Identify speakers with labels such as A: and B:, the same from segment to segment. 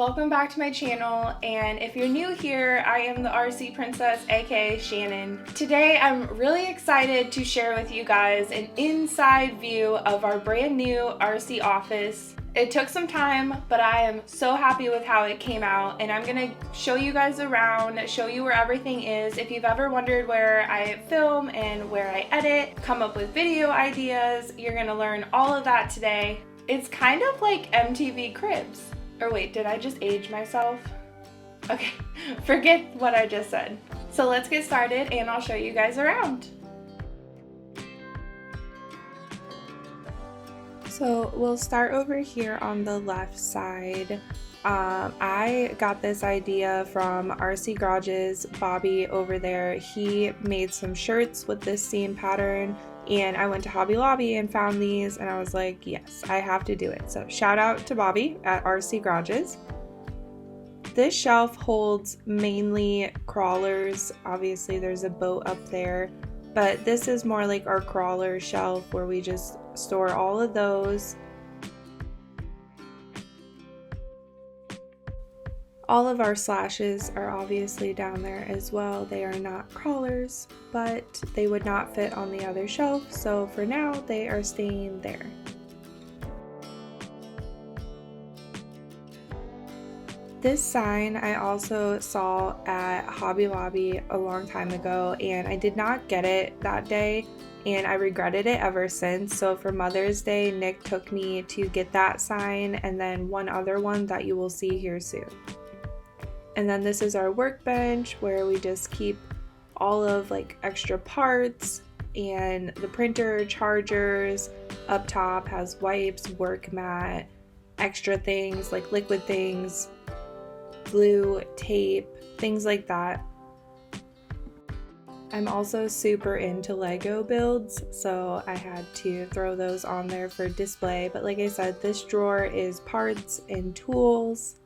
A: welcome back to my channel, and if you're new here, I am the RC Princess, aka Shannon. Today I'm really excited to share with you guys an inside view of our brand new RC office. It took some time, but I am so happy with how it came out, and I'm gonna show you guys around, show you where everything is. If you've ever wondered where I film and where I edit, come up with video ideas, you're gonna learn all of that today. It's kind of like MTV Cribs. Or wait, did I just age myself? Okay, forget what I just said. So let's get started and I'll show you guys around. So we'll start over here on the left side. I got this idea from RC Garage's Bobby over there. He made some shirts with this same pattern, and I went to Hobby Lobby and found these, and I was like, yes, I have to do it. So shout out to Bobby at RC Garages. This shelf holds mainly crawlers. Obviously there's a boat up there, but this is more like our crawler shelf where we just store all of those. All of our slashes are obviously down there as well. They are not crawlers, but they would not fit on the other shelf, so for now they are staying there. This sign I also saw at Hobby Lobby a long time ago, and I did not get it that day, and I regretted it ever since. So for Mother's Day, Nick took me to get that sign and then one other one that you will see here soon. And then this is our workbench where we just keep all of like extra parts and the printer, chargers. Up top has wipes, work mat, extra things like liquid things, glue, tape, things like that. I'm also super into Lego builds, so I had to throw those on there for display. But like I said, this drawer is parts and tools.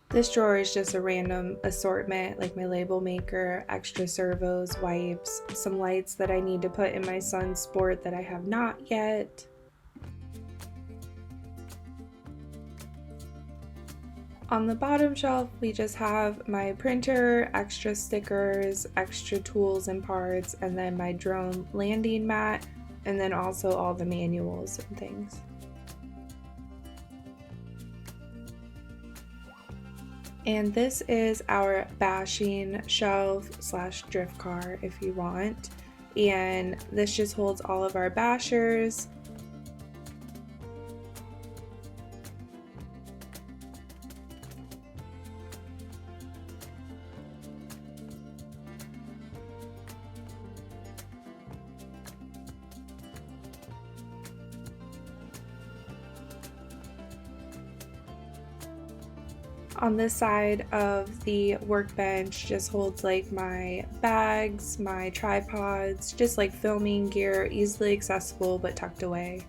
A: This drawer is just a random assortment, like my label maker, extra servos, wipes, some lights that I need to put in my son's sport that I have not yet. On the bottom shelf, we just have my printer, extra stickers, extra tools and parts, and then my drone landing mat, and then also all the manuals and things. And this is our bashing shelf slash drift car if you want. And this just holds all of our bashers. On this side of the workbench just holds like my bags, my tripods, just like filming gear, easily accessible but tucked away.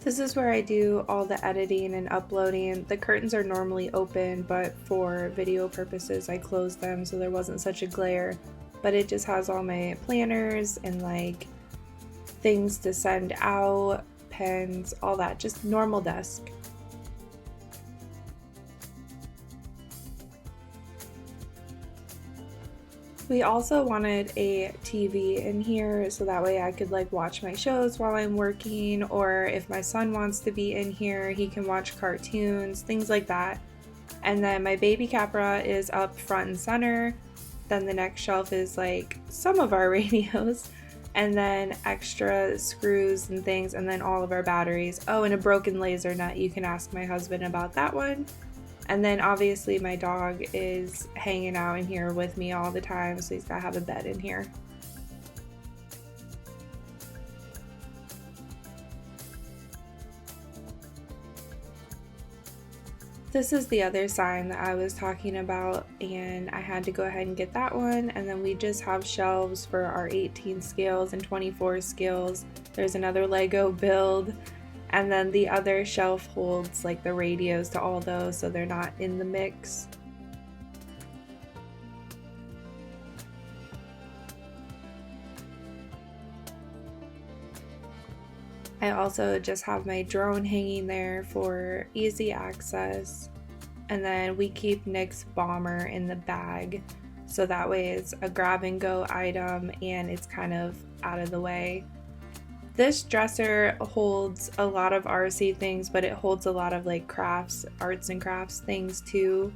A: This is where I do all the editing and uploading. The curtains are normally open, but for video purposes I closed them so there wasn't such a glare. But it just has all my planners and like things to send out, pens, all that, just normal desk. We also wanted a TV in here so that way I could like watch my shows while I'm working, or if my son wants to be in here, he can watch cartoons, things like that. And then my baby Capra is up front and center. Then the next shelf is like some of our radios, and then extra screws and things, and then all of our batteries. Oh, and a broken laser nut. You can ask my husband about that one. And then obviously my dog is hanging out in here with me all the time, so he's gotta have a bed in here. This is the other sign that I was talking about, and I had to go ahead and get that one. And then we just have shelves for our 18 scales and 24 scales. There's another Lego build, and then the other shelf holds like the radios to all those, so they're not in the mix. I also just have my drone hanging there for easy access. And then we keep Nick's bomber in the bag, so that way it's a grab and go item and it's kind of out of the way. This dresser holds a lot of RC things, but it holds a lot of like crafts, arts and crafts things too.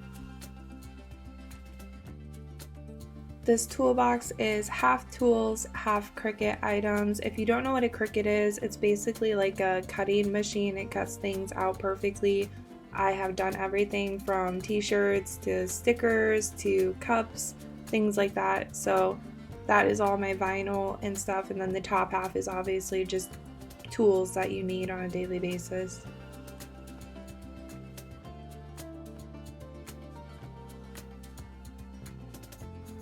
A: This toolbox is half tools, half Cricut items. If you don't know what a Cricut is, it's basically like a cutting machine. It cuts things out perfectly. I have done everything from t-shirts to stickers to cups, things like that. So that is all my vinyl and stuff, and then the top half is obviously just tools that you need on a daily basis.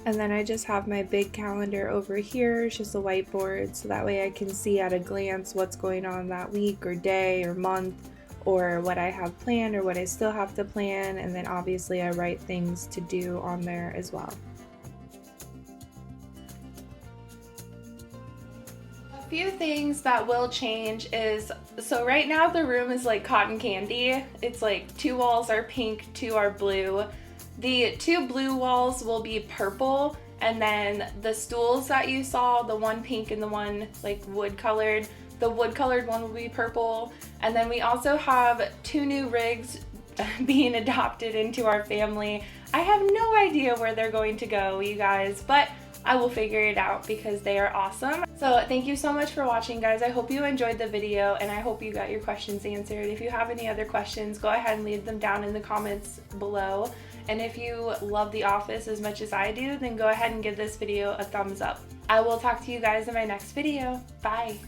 A: And then I just have my big calendar over here. It's just a whiteboard, so that way I can see at a glance what's going on that week or day or month, or what I have planned or what I still have to plan, and then obviously I write things to do on there as well. A few things that will change is, so right now the room is like cotton candy. It's like 2 walls are pink, 2 are blue. The 2 blue walls will be purple, and then the stools that you saw, the one pink and the one like wood colored, the wood colored one will be purple. And then we also have 2 new rigs being adopted into our family. I have no idea where they're going to go, you guys, but I will figure it out because they are awesome. So thank you so much for watching, guys. I hope you enjoyed the video and I hope you got your questions answered. If you have any other questions, go ahead and leave them down in the comments below. And if you love The Office as much as I do, then go ahead and give this video a thumbs up. I will talk to you guys in my next video. Bye.